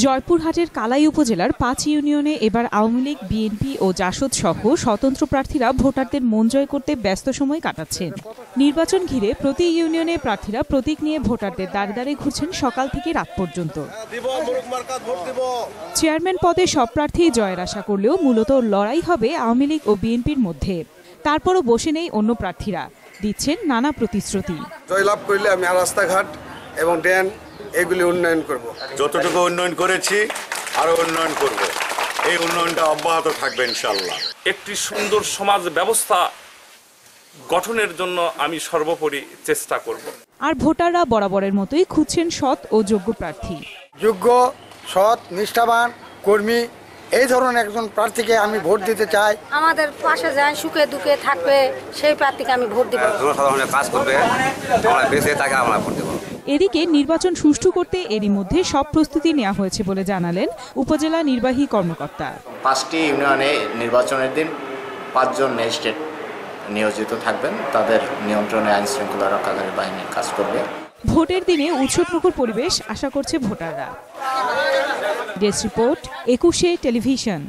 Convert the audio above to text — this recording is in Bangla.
জয়পুরহাটের কালাই উপজেলার ৫ ইউনিয়নে এবার আওয়ামী লীগ, বিএনপি ও জাসদ সহ স্বতন্ত্র প্রার্থীরা ভোটারদের মন জয় করতে ব্যস্ত সময় কাটাচ্ছেন। নির্বাচন ঘিরে প্রতি ইউনিয়নে প্রার্থীরা প্রতীক নিয়ে ভোটারদের দ্বারে দ্বারে ঘুরছেন সকাল থেকে রাত পর্যন্ত। চেয়ারম্যান পদে সব প্রার্থী জয়ের আশা করলেও মূলত লড়াই হবে আওয়ামী লীগ ও বিএনপির মধ্যে। তারপরও বসে নেই অন্য প্রার্থীরা, দিচ্ছেন নানা প্রতিশ্রুতি। জয়লাভ করলে আমি রাস্তাঘাট এবং ড্রেন এগুলি উন্নয়ন করব। যতটুকু উন্নয়ন করেছি আরো উন্নয়ন করব। এই উন্নয়নটা অব্যাহত থাকবে ইনশাআল্লাহ। একটি সুন্দর সমাজ ব্যবস্থা গঠনের জন্য আমি সর্বোপরি চেষ্টা করব। আর ভোটাররা বরাবরের মতোই খুঁজছেন সৎ ও যোগ্য প্রার্থী। যোগ্য, সৎ, নিষ্ঠাবান কর্মী এই ধরনের একজন প্রার্থীকে আমি ভোট দিতে চাই। আমাদের পাশে যায়, সুখে দুঃখে থাকবে, সেই প্রার্থীকে আমি ভোট দিব। কাজ করবে, আমরা বেঁচে তাকে আমরা ভোট দেব। এদিকে নির্বাচন সুষ্ঠু করতে এরই মধ্যে সব প্রস্তুতি নেওয়া হয়েছে বলে জানালেন উপজেলা নির্বাহী কর্মকর্তা। ৫টি ইউনিয়নে নির্বাচনের দিন ৫ জন ম্যাজিস্ট্রেট নিয়োজিত থাকবেন, তাদের নিয়ন্ত্রণে আইন শৃঙ্খলা রক্ষাকারী বাহিনী কাজ করবে। ভোটের দিনে উৎসবমুখর পরিবেশ আশা করছে ভোটাররা। ডেস্ক রিপোর্ট, ২১শে টেলিভিশন।